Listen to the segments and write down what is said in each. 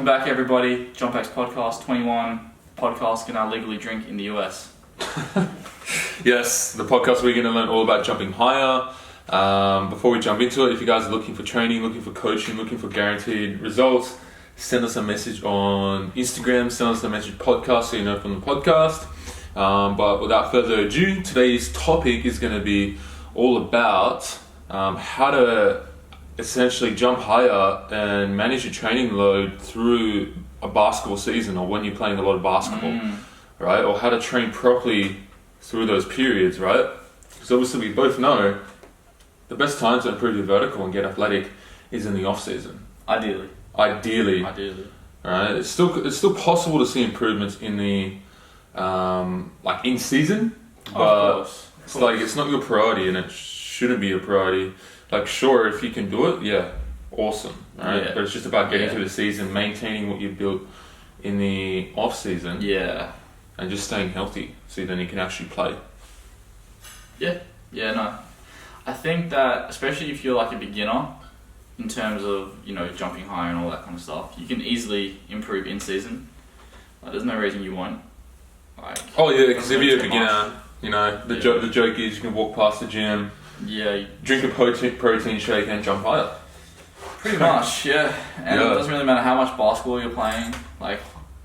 Welcome back, everybody. JumpX podcast 21. Podcast can now legally drink in the US. Yes, the podcast we're going to learn all about jumping higher. Before we jump into it, if you guys are looking for training, looking for coaching, looking for guaranteed results, send us a message on Instagram, send us a message podcast so you know from the podcast. But without further ado, today's topic is going to be all about how to essentially jump higher and manage your training load through a basketball season or when you're playing a lot of basketball, right? Or how to train properly through those periods, right? Because obviously we both know the best time to improve your vertical and get athletic is in the off season. Ideally. Right? It's still possible to see improvements in the like in season, but it's like it's not your priority and it shouldn't be a priority. Like sure, if you can do it, yeah, awesome, right? Yeah. But it's just about getting through the season, maintaining what you've built in the off season, and just staying healthy so then you can actually play. No. I think that especially if you're like a beginner in terms of, you know, jumping higher and all that kind of stuff, you can easily improve in season. Like, there's no reason you won't. Like, because if you're a beginner, you know, the joke is you can walk past the gym, drink a protein shake and jump higher. Pretty much, yeah. And it doesn't really matter how much basketball you're playing. Like,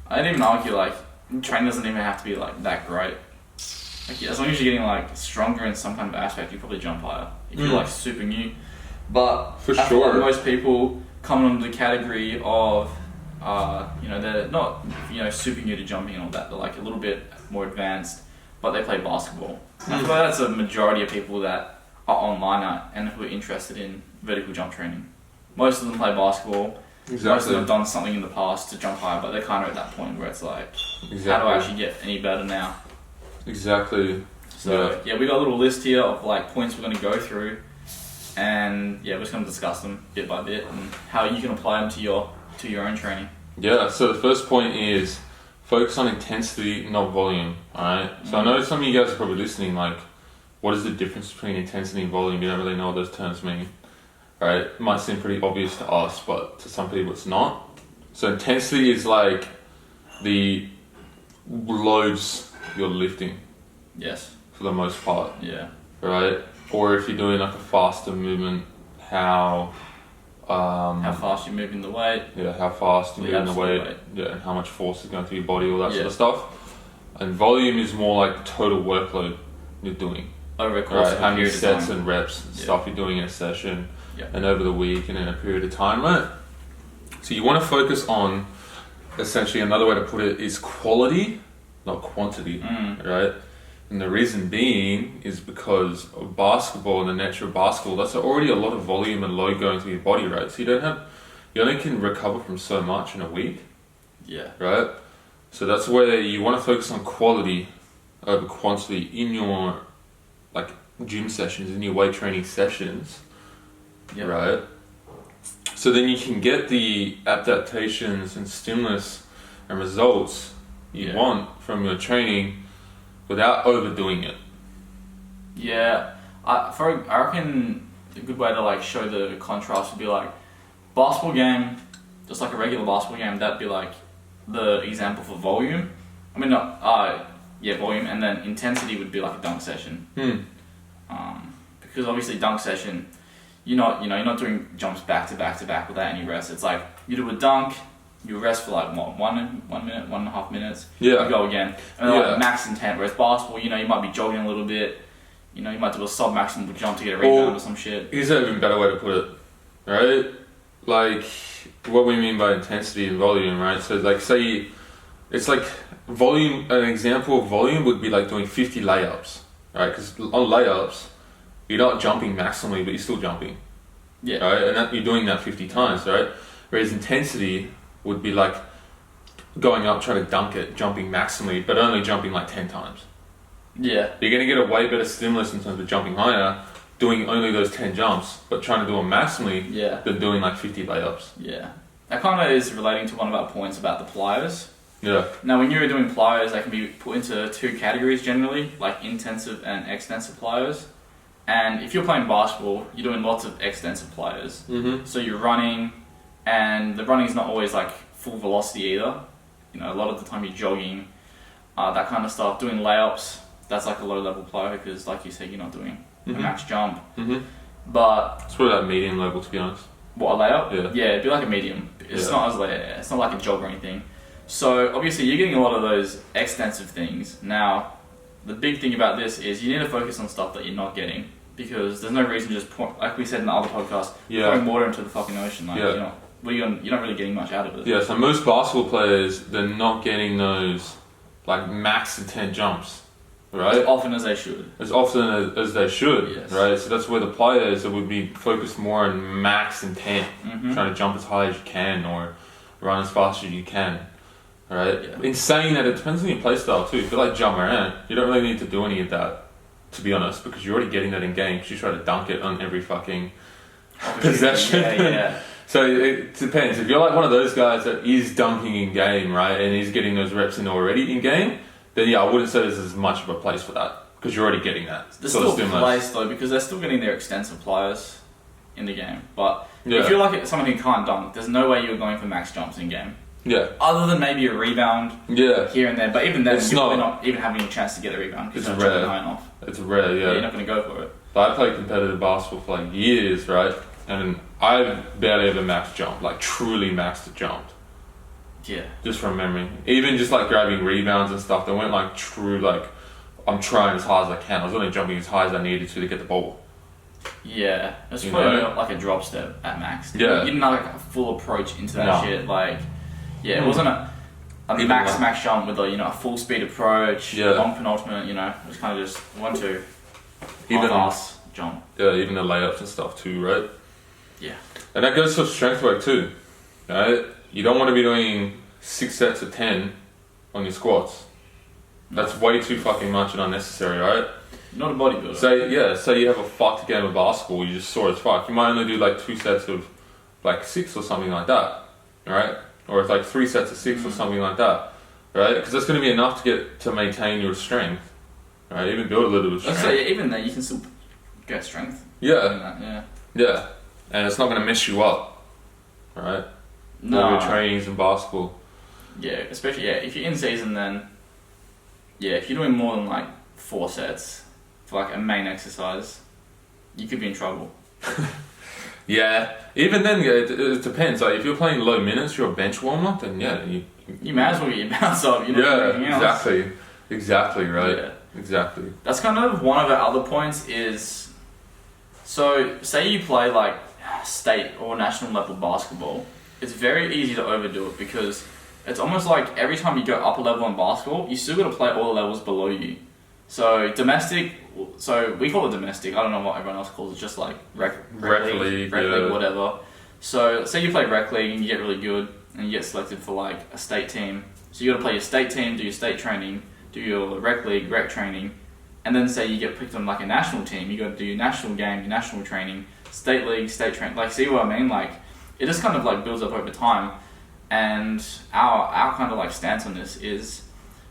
I'd even argue, like, training doesn't even have to be, like, that great. Like, as long as you're getting, like, stronger in some kind of aspect, you probably jump higher. If you're, like, super new. But for I feel sure, like most people come under the category of, you know, they're not, you know, super new to jumping and all that. They're, like, a little bit more advanced, but they play basketball. And I feel like that's a majority of people that are online and who are interested in vertical jump training. Most of them play basketball. Exactly. Most of them have done something in the past to jump higher, but they're kind of at that point where it's like, how do I actually get any better now? Exactly. So we got a little list here of like points we're going to go through, and we're just going to discuss them bit by bit and how you can apply them to your own training. Yeah. So the first point is focus on intensity, not volume. All right. So I know some of you guys are probably listening, like, what is the difference between intensity and volume? You don't really know what those terms mean, right? It might seem pretty obvious to us, but to some people it's not. So intensity is like the loads you're lifting. Yes. For the most part. Yeah. Right? Or if you're doing like a faster movement, how fast you're moving the weight. Yeah, how fast you're moving the weight. Yeah, and how much force is going through your body, all that sort of stuff. And volume is more like the total workload you're doing. Over a course of a how many period of sets time. and reps and stuff you're doing in a session and over the week and in a period of time, right? So you want to focus on, essentially another way to put it is quality, not quantity, right? And the reason being is because of basketball and the nature of basketball, that's already a lot of volume and load going through your body, right? So you only can recover from so much in a week. Yeah. Right? So that's where you want to focus on quality over quantity in your like gym sessions, in your weight training sessions, right? So then you can get the adaptations and stimulus and results you want from your training without overdoing it. Yeah, I reckon a good way to like show the contrast would be like basketball game, just like a regular basketball game. That'd be like the example for volume. I mean, volume, and then intensity would be like a dunk session. Because obviously dunk session, you're not doing jumps back to back to back without any rest. It's like you do a dunk, you rest for like 1 minute, 1.5 minutes. You go again, and then like max intent. Whereas basketball, you might be jogging a little bit. You might do a sub maximal jump to get a rebound or some shit. Here's an even better way to put it, right? Like what we mean by intensity and volume, right? So like say it's like volume. An example of volume would be like doing 50 layups, right? Because on layups, you're not jumping maximally, but you're still jumping. Yeah. Right, and you're doing that 50 times, right? Whereas intensity would be like going up, trying to dunk it, jumping maximally, but only jumping like 10 times. Yeah. You're going to get a way better stimulus in terms of jumping higher, doing only those 10 jumps, but trying to do them maximally than doing like 50 layups. Yeah. That kind of is relating to one of our points about the plyos. Yeah. Now, when you're doing plyos, they can be put into two categories generally, like intensive and extensive plyos. And if you're playing basketball, you're doing lots of extensive plyos. Mm-hmm. So you're running, and the running is not always like full velocity either. You know, a lot of the time you're jogging, that kind of stuff. Doing layups, that's like a low level plyo because, like you said, you're not doing a max jump. But it's probably that medium level, to be honest. What, a layup? Yeah. Yeah, it'd be like a medium. It's not as it's not like a jog or anything. So obviously you're getting a lot of those extensive things. Now, the big thing about this is you need to focus on stuff that you're not getting because there's no reason to just point, like we said in the other podcast, pouring water into the fucking ocean. Like, you know, you're not really getting much out of it. Yeah, so most basketball players, they're not getting those like max intent jumps, right? As often as they should. As often as they should, yes. right? So that's where the players that would be focused more on max intent, trying to jump as high as you can or run as fast as you can. Right. Yeah. In saying that, it depends on your play style too. If you like jump around, you don't really need to do any of that, to be honest, because you're already getting that in game. Because you try to dunk it on every fucking possession. Yeah. So it depends. If you're like one of those guys that is dunking in game, right, and is getting those reps in already in game, then I wouldn't say there's as much of a place for that because you're already getting that. There's still a place though because they're still getting their extensive pliers in the game. But if you're like someone who can't dunk, there's no way you're going for max jumps in game. Yeah. Other than maybe a rebound here and there. But even then, you're probably not even having a chance to get a rebound because it's you're rare. not high enough. It's rare, yeah. You're not going to go for it. But I played competitive basketball for like years, right? And I barely ever maxed jump, like truly maxed jumped. Yeah. Just from memory. Even just like grabbing rebounds and stuff, they weren't like true, like, I'm trying as hard as I can. I was only jumping as high as I needed to get the ball. Yeah. It's probably like a drop step at max. Yeah. You didn't have like a full approach into that shit. Like, yeah, it wasn't a max jump with a full speed approach, long penultimate, it was kind of just 1-2 half-ass jump. Yeah, even the layups and stuff too, right? Yeah. And that goes for strength work too, right? You don't want to be doing 6 sets of 10 on your squats. That's way too fucking much and unnecessary, right? Not a bodybuilder. So you have a fucked game of basketball, you just sore as fuck. You might only do like 2 sets of like 6 or something like that, right? Or it's like 3 sets of 6 or something like that, right? Because that's going to be enough to maintain your strength, right? Even build a little bit of strength. So even then, you can still get strength. Yeah. Yeah. And it's not going to mess you up, right? No. Your trainings in basketball. Yeah, especially if you're in season, then if you're doing more than like 4 sets for like a main exercise, you could be in trouble. Yeah, even then, it depends. Like if you're playing low minutes, you're a bench warmer, then you might as well get your bounce up. Exactly, right. Yeah. Exactly. That's kind of one of our other points is, so say you play like state or national level basketball, it's very easy to overdo it because it's almost like every time you go up a level in basketball, you still got to play all the levels below you. So domestic, so we call it domestic. I don't know what everyone else calls it. Just like rec league, whatever. So say you play rec league and you get really good and you get selected for like a state team. So you got to play your state team, do your state training, do your rec league, rec training, and then say you get picked on like a national team. You got to do your national game, your national training, state league, state training. Like, see what I mean? Like, it just kind of like builds up over time. And our kind of like stance on this is,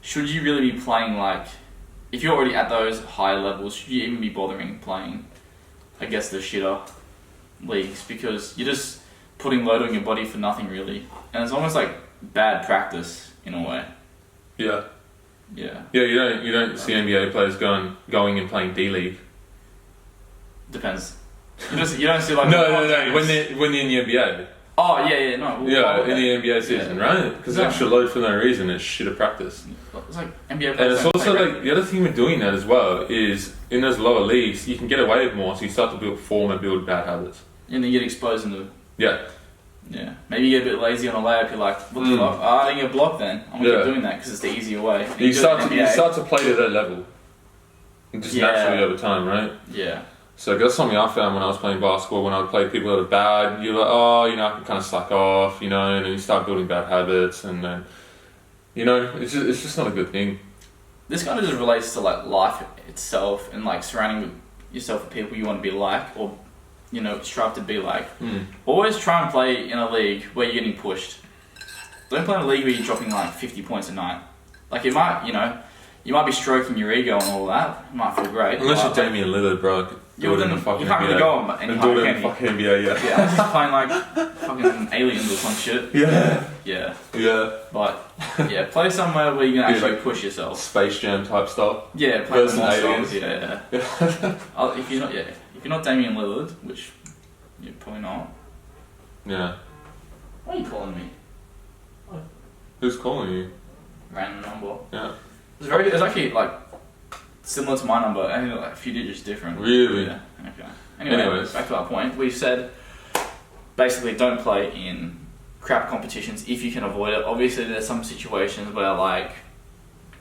should you really be playing like, if you're already at those higher levels, should you even be bothering playing, I guess, the shitter leagues? Because you're just putting load on your body for nothing really. And it's almost like bad practice in a way. Yeah. Yeah. Yeah, you don't see NBA players going and playing D League. Depends. You don't see like no. When they're in the NBA. Oh yeah, no. In the NBA season, right? Because extra load for no reason is shit of practice. It's like NBA players. And it's also like the other thing with doing that as well is in those lower leagues you can get away with more, so you start to build bad habits. And then you get exposed into. Yeah. Yeah. Maybe you get a bit lazy on a layup. You're like, what the fuck? I didn't get blocked then. I'm gonna keep doing that because it's the easier way. You start to play to that level. Just naturally over time, right? Yeah. So that's something I found when I was playing basketball. When I would play people that are bad, you're like, I can kind of slack off, and then you start building bad habits, and then, it's just not a good thing. This kind of just relates to like life itself and like surrounding yourself with people you want to be like, or strive to be like. Always try and play in a league where you're getting pushed. Don't play in a league where you're dropping like 50 points a night. Like it might, you might be stroking your ego and all that. It might feel great. Unless you're Damian Lillard, bro. You can't really go on any higher, can you? fucking NBA, Yeah, I'm just playing like fucking aliens or some shit. Yeah. yeah. Yeah. But yeah, play somewhere where you can actually like push yourself. Space Jam type stuff. Yeah, play Versus the monsters. 80s. Yeah. If you're not Damian Lillard, which you're probably not. Yeah. Why are you calling me? Who's calling you? Random number. Yeah. It's actually like similar to my number, only like a few digits different. Really? Yeah. Okay. Anyways, back to our point. We said basically don't play in crap competitions if you can avoid it. Obviously, there's some situations where like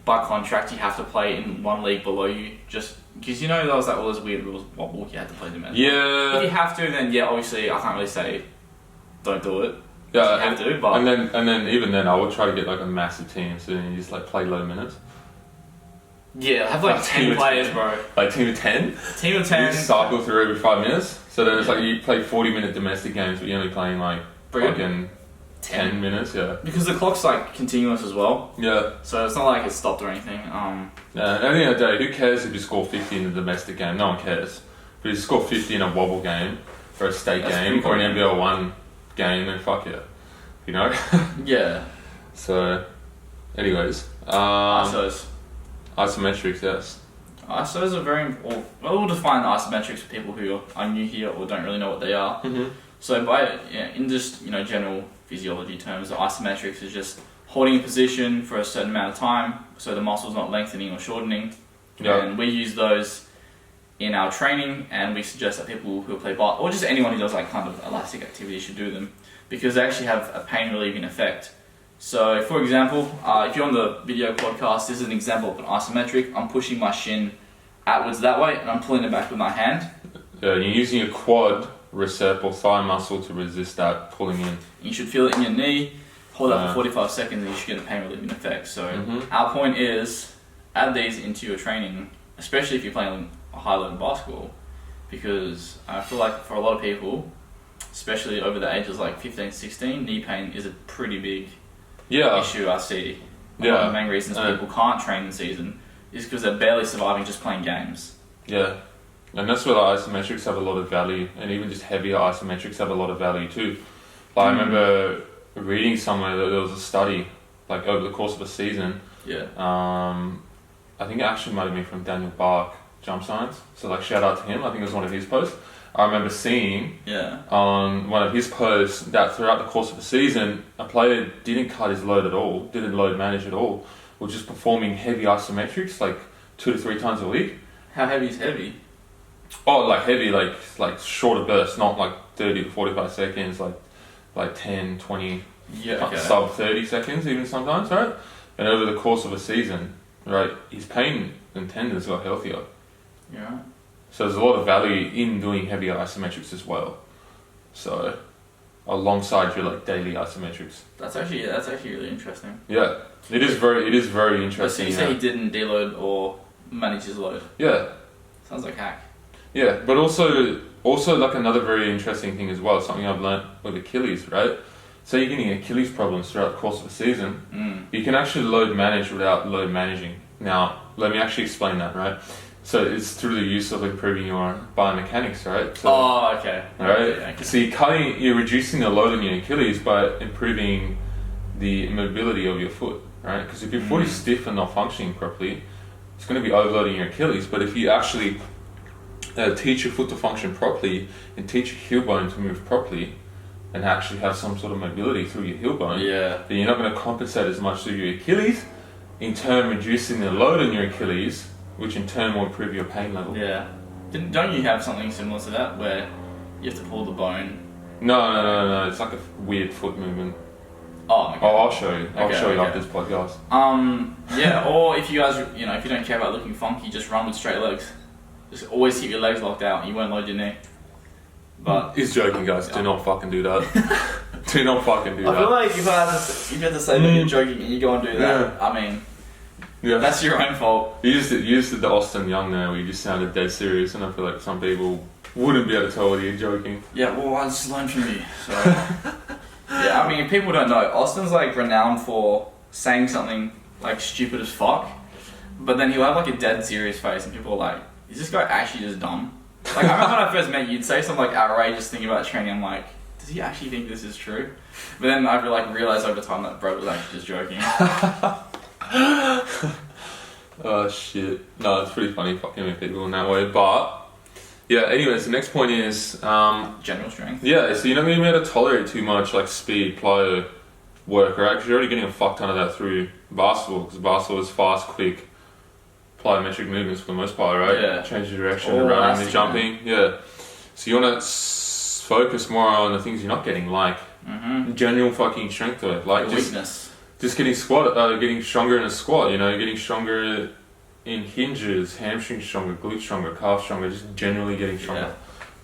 by contract you have to play in one league below you, just because there was like all those weird rules. What walk you had to play them in. Yeah. If you have to, then yeah, obviously I can't really say don't do it. Yeah. You have to, but and then even then I would try to get like a massive team, so then you just like play low minutes. yeah, have like 10 players, bro. Like team of 10. Team of 10. You cycle through every 5 minutes. So then it's like you play 40-minute domestic games, but you're only playing like fucking 10 minutes. Yeah. Because the clock's like continuous as well. Yeah. So it's not like it's stopped or anything. Yeah. And at the end of the day, who cares if you score 50 in a domestic game? No one cares. But if you score 50 in a wobble game, or a state game, or an NBL 1 game, then fuck it. You know? Yeah. So, anyways. ISOs. Isometrics, yes. ISOs are very important. Well, we'll define isometrics for people who are new here or don't really know what they are. Mm-hmm. So in just general physiology terms, the isometrics is just holding a position for a certain amount of time, so the muscle's not lengthening or shortening. Yeah. And we use those in our training, and we suggest that people who play or just anyone who does like kind of elastic activity should do them, because they actually have a pain relieving effect. So, for example, if you're on the video podcast, this is an example of an isometric. I'm pushing my shin outwards that way, and I'm pulling it back with my hand. Yeah, you're using your quad, recep, or thigh muscle to resist that pulling in. You should feel it in your knee, hold it up for 45 seconds, and you should get a pain relieving effect. So, our point is, add these into your training, especially if you're playing a high level basketball, because I feel like for a lot of people, especially over the ages like 15, 16, knee pain is a pretty big issue I see. One of the main reasons people can't train in season is because they're barely surviving just playing games. Yeah, and that's where the isometrics have a lot of value, and even just heavier isometrics have a lot of value too. Like I remember reading somewhere that there was a study, like over the course of a season. Yeah. I think it actually might have been from Daniel Bark, Jump Science. So like shout out to him. I think it was one of his posts. I remember seeing on one of his posts that throughout the course of the season, a player didn't cut his load at all, didn't load manage at all, was just performing heavy isometrics like 2 to 3 times a week. How heavy is heavy? Oh, like heavy, like shorter bursts, not like 30 to 45 seconds, like 10, 20, sub 30 seconds even sometimes, right? And over the course of a season, right, his pain and tendons got healthier. Yeah. So there's a lot of value in doing heavier isometrics as well. So alongside your like daily isometrics. That's actually really interesting. Yeah, it is very interesting. So you say he didn't deload or manage his load. Yeah. Sounds like hack. Yeah, but also like another very interesting thing as well, something I've learnt with Achilles, right? So you're getting Achilles problems throughout the course of a season. You can actually load manage without load managing. Now, let me actually explain that, right? So it's through the use of improving your biomechanics, right? So, okay. Right? Okay. So you're reducing the load on your Achilles by improving the mobility of your foot, right? Because if your foot is stiff and not functioning properly, it's going to be overloading your Achilles. But if you actually teach your foot to function properly and teach your heel bone to move properly and actually have some sort of mobility through your heel bone, then you're not going to compensate as much through your Achilles, in turn reducing the load on your Achilles, which in turn will improve your pain level. Yeah. Don't you have something similar to that where you have to pull the bone? No. It's like a weird foot movement. Oh, okay. I'll show you. I'll show you after this podcast. Yeah, or if you guys, if you don't care about looking funky, just run with straight legs. Just always keep your legs locked out. You won't load your knee. But he's joking, guys. Do not fucking do that. Do not fucking do that. I feel like if you had to say that you're joking and you go and do that, I mean, that's your own fault. You used the Austen Young there where you just sounded dead serious, and I feel like some people wouldn't be able to tell whether you're joking. Yeah, well, I just learned from you. So yeah, I mean, if people don't know, Austin's like renowned for saying something like stupid as fuck, but then he'll have like a dead serious face, and people are like, "Is this guy actually just dumb?" Like I remember when I first met you, you'd say some like outrageous thing about training. I'm like, does he actually think this is true? But then I realized over time that bro was actually just joking. Oh shit. No, it's pretty funny fucking with people in that way. But yeah, anyways, the next point is general strength. Yeah, so you're not going to be able to tolerate too much like speed, plyo work, right? Because you're already getting a fuck ton of that through basketball, because basketball is fast, quick, plyometric movements for the most part, right? Yeah. Change the direction, the running, the jumping. Yeah. So you want to focus more on the things you're not getting, like general fucking strength work, like weakness. Just getting getting stronger in a squat, you know, getting stronger in hinges, hamstring stronger, glute stronger, calf stronger, just generally getting stronger. Yeah.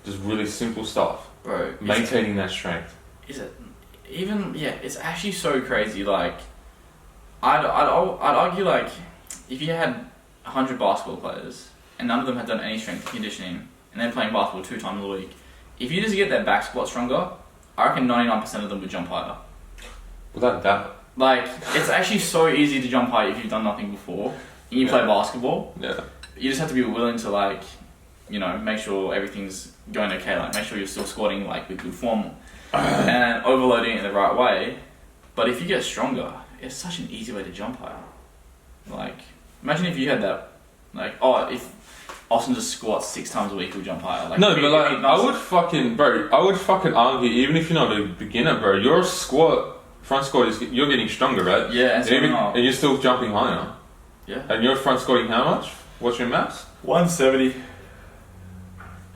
Just really simple stuff. Bro. Maintaining that strength. Is it even? Yeah, it's actually so crazy. Like, I'd argue like, if you had 100 basketball players and none of them had done any strength and conditioning and they're playing basketball 2 times a week, if you just get their back squat stronger, I reckon 99% of them would jump higher. Without doubt. Like, it's actually so easy to jump high if you've done nothing before and you play basketball. Yeah. You just have to be willing to, like, you know, make sure everything's going okay. Like, make sure you're still squatting like with good form and overloading it in the right way. But if you get stronger, it's such an easy way to jump higher. Like, imagine if you had that, like, if Austen just squats 6 times a week, he'll jump higher. Like, no, but like, I would fucking argue, even if you're not a beginner, bro, your front squat you're getting stronger, right? Yeah, and you're still jumping higher. Yeah. And you're front squatting how much? What's your max? 170.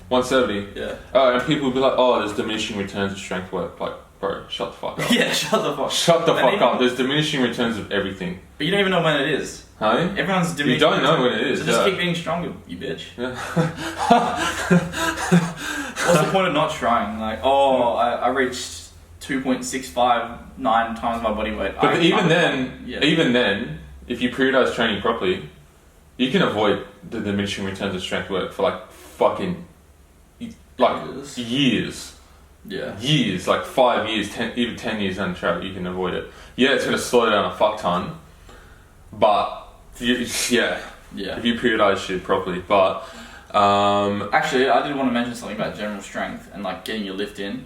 170? Yeah. And people will be like, oh, there's diminishing returns of strength work. Like, bro, shut the fuck up. Yeah, shut the fuck up. Shut the fuck up. There's diminishing returns of everything. But you don't even know when it is. Huh? Everyone's diminishing. You don't know when it is. So just keep getting stronger, you bitch. Yeah. What's the point of not trying? Like, I reached 2.659 times my body weight. But even then, if you periodize training properly, you can avoid the diminishing returns of strength work for like fucking years. Yeah. Years, like 5 years, 10 years down the track, you can avoid it. Yeah, it's going to slow down a fuck ton, but if you periodize shit properly. But actually, I did want to mention something about general strength and like getting your lift in.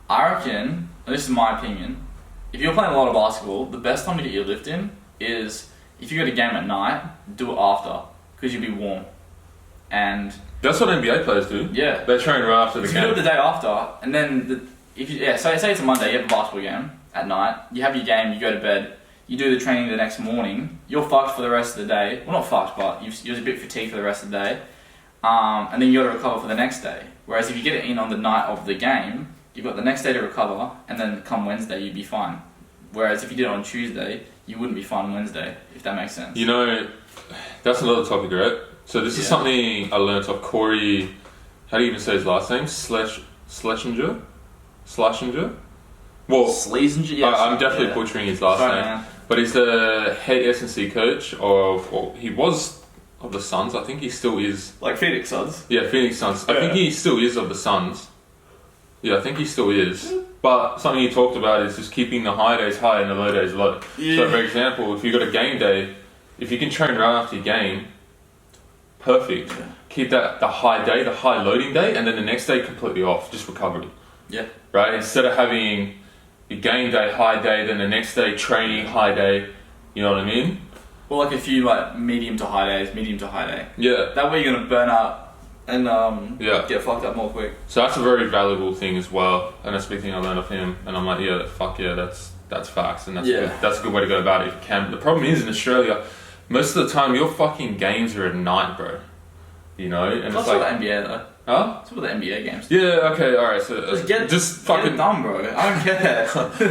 I reckon, and this is my opinion, if you're playing a lot of basketball, the best time to get your lift in is if you go to game at night, do it after, because you'll be warm. And that's what NBA players do. Yeah. They train right after the game. You do it the day after, and then say it's a Monday, you have a basketball game at night, you have your game, you go to bed, you do the training the next morning, you're fucked for the rest of the day. Well, not fucked, but you're a bit fatigued for the rest of the day. And then you got to recover for the next day. Whereas if you get it in on the night of the game, you've got the next day to recover, and then come Wednesday, you'd be fine. Whereas if you did it on Tuesday, you wouldn't be fine Wednesday, if that makes sense. You know, that's another topic, right? So this is something I learnt off Corey, how do you even say his last name? Slashinger? Well, Schlesinger, yes. I'm definitely butchering his last name. Man. But he's the head S&C coach he was of the Suns. I think he still is. Like Phoenix Suns? Yeah, Phoenix Suns. I think he still is of the Suns. Yeah, I think he still is. But something he talked about is just keeping the high days high and the low days low. Yeah. So for example, if you've got a game day, if you can train right after your game, perfect. Yeah. Keep the high day, the high loading day, and then the next day completely off, just recovery. Yeah. Right? Instead of having your game day, high day, then the next day training, high day, you know what I mean? Or like a few like medium to high day. Yeah. That way you're going to burn out and get fucked up more quick. So that's a very valuable thing as well, and that's a big thing I learned off him, and I'm like, that's facts, and that's a good way to go about it if you can. But the problem is in Australia, most of the time your fucking games are at night, bro. You know, and it's like the NBA though. Huh? It's what the NBA games. Yeah. Okay. All right. So just fucking get it done, bro. I don't care.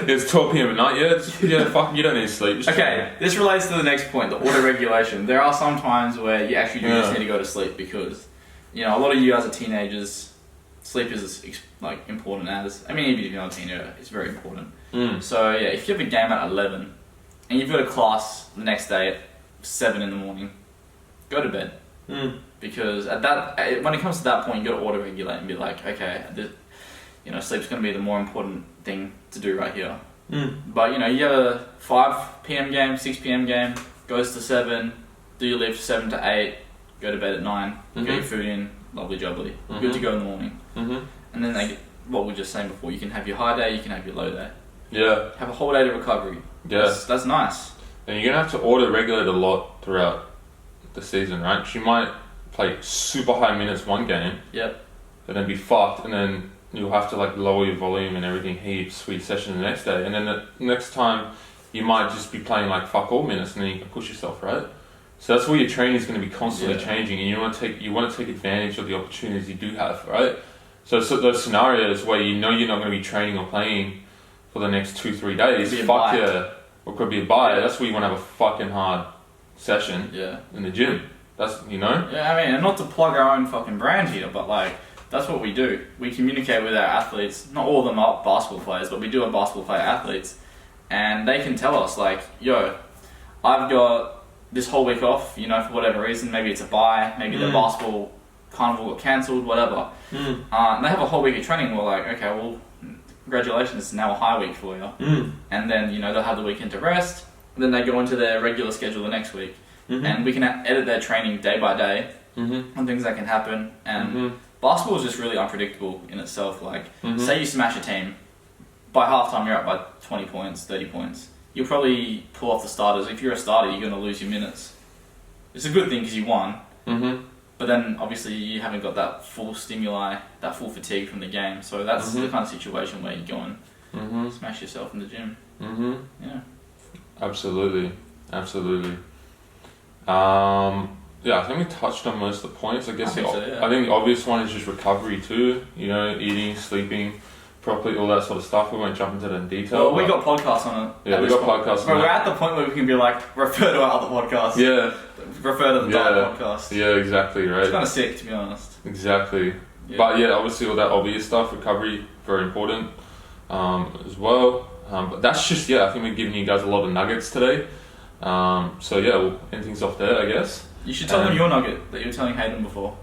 It's 12 p.m. at night. Fucking. You don't need to sleep. Just okay. This relates to the next point, the auto regulation. There are some times where you actually do just need to go to sleep because, you know, a lot of you guys are teenagers. Sleep is like important as. I mean, even if you're not a teenager, it's very important. So yeah, if you have a game at 11 and you've got a class the next day at 7 in the morning, go to bed. Because when it comes to that point, you got to auto regulate and be like, okay, sleep's going to be the more important thing to do right here. But you know, you have a 5 p.m. game, 6 p.m. game, goes to 7, do your lift 7 to 8, go to bed at 9, get your food in, lovely jubbly, good to go in the morning. And then what we were just saying before. You can have your high day, you can have your low day. Yeah. Have a whole day to recovery. Yeah. That's nice. And you're gonna have to auto-regulate a lot throughout the season, right? You might play super high minutes one game. Yep. And then be fucked, and then you'll have to like lower your volume and everything heaps, sweet session the next day, and then the next time you might just be playing like fuck all minutes, and then you can push yourself, right? So that's where your training is going to be constantly changing, and you want to take advantage of the opportunities you do have, right? So those scenarios where you know you're not going to be training or playing for the next 2-3 days, fuck yeah, or could be a bye. Yeah. That's where you want to have a fucking hard session in the gym. That's, you know? Yeah, I mean, and not to plug our own fucking brand here, but like, that's what we do. We communicate with our athletes. Not all of them are basketball players, but we do have basketball player athletes. And they can tell us, like, yo, I've got this whole week off, you know, for whatever reason. Maybe it's a bye, maybe the basketball carnival got cancelled, whatever. And they have a whole week of training. We're like, okay, well, congratulations, it's now a high week for you. And then, you know, they'll have the weekend to rest. And then they go into their regular schedule the next week. And we can edit their training day by day on things that can happen. And basketball is just really unpredictable in itself. Like, say you smash a team, by halftime you're up by 20 points, 30 points. You'll probably pull off the starters. If you're a starter, you're going to lose your minutes. It's a good thing because you won. But then, obviously, you haven't got that full stimuli, that full fatigue from the game. So that's the kind of situation where you go and smash yourself in the gym. Yeah. Absolutely. Yeah, I think we touched on most of the points. I guess I think the obvious one is just recovery too. You know, eating, sleeping properly, all that sort of stuff. We won't jump into that in detail. Well, we got podcasts on it. Yeah, we got podcasts on it. We're at the point where we can be like, refer to our other podcasts. Yeah. Refer to the diet podcast. Yeah, exactly, right. It's kind of sick, to be honest. Exactly. Yeah. But yeah, obviously all that obvious stuff, recovery, very important as well. But that's just, I think we're giving you guys a lot of nuggets today. So yeah, we'll end things off there, I guess. You should tell them your nugget that you were telling Hayden before.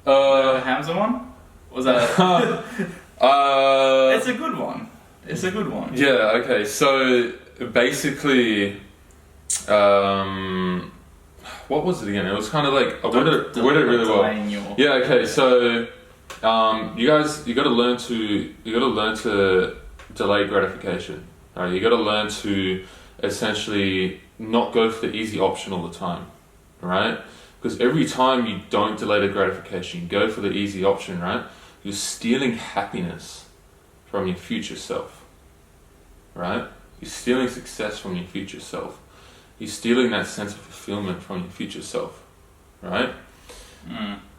The Hamza one? Was that It's a good one. It's a good one. Yeah, okay. So basically, what was it again? It was kind of like, I worded it really well. Yeah, okay. So you got to learn to delay gratification. Right? You got to learn to essentially not go for the easy option all the time, right? Because every time you don't delay the gratification, you go for the easy option, right? You're stealing happiness from your future self, right? You're stealing success from your future self. You're stealing that sense of fulfillment from your future self, right?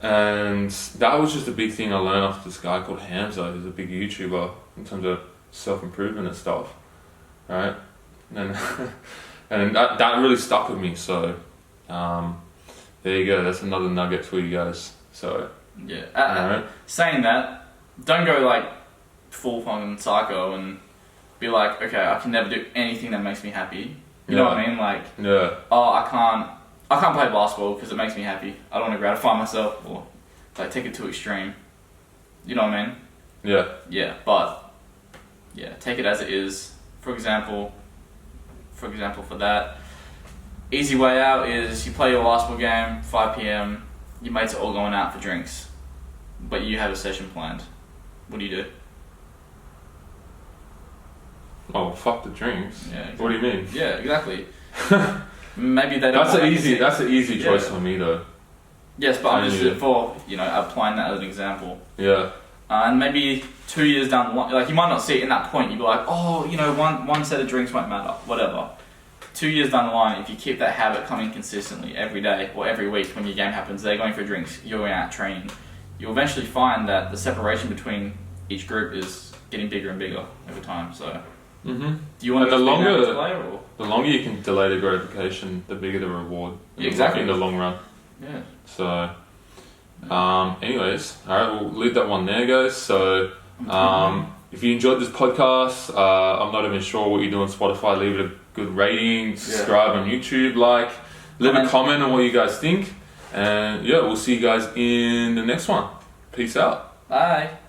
And that was just a big thing I learned off this guy called Hamza. He's a big YouTuber in terms of self-improvement and stuff, right? And and that really stuck with me. So there you go. That's another nugget for you guys. So yeah. Saying that, don't go like full fucking psycho and be like, okay, I can never do anything that makes me happy. You know what I mean? Like, oh, I can't play basketball because it makes me happy. I don't want to gratify myself, or like take it to extreme. You know what I mean? Yeah, but take it as it is. For example, for that, easy way out is you play your basketball game, 5 p.m. Your mates are all going out for drinks, but you have a session planned. What do you do? Oh, fuck the drinks. Yeah. Exactly. What do you mean? Yeah, exactly. Maybe they don't. That's an easy choice for me though. Yes, but I'm just for applying that as an example. Yeah. And maybe 2 years down the line, like you might not see it in that point. You'd be like, oh, one set of drinks won't matter, whatever. 2 years down the line, if you keep that habit coming consistently every day or every week when your game happens, they're going for drinks, you're going out training, you'll eventually find that the separation between each group is getting bigger and bigger over time. So, do you want the longer you can delay the gratification, the bigger the reward. Exactly. In the long run. Yeah. So, anyways, all right, we'll leave that one there, guys. So, if you enjoyed this podcast, I'm not even sure what you do on Spotify. Leave it a good rating, subscribe on YouTube, leave a comment on what you guys think, and we'll see you guys in the next one. Peace out. Bye.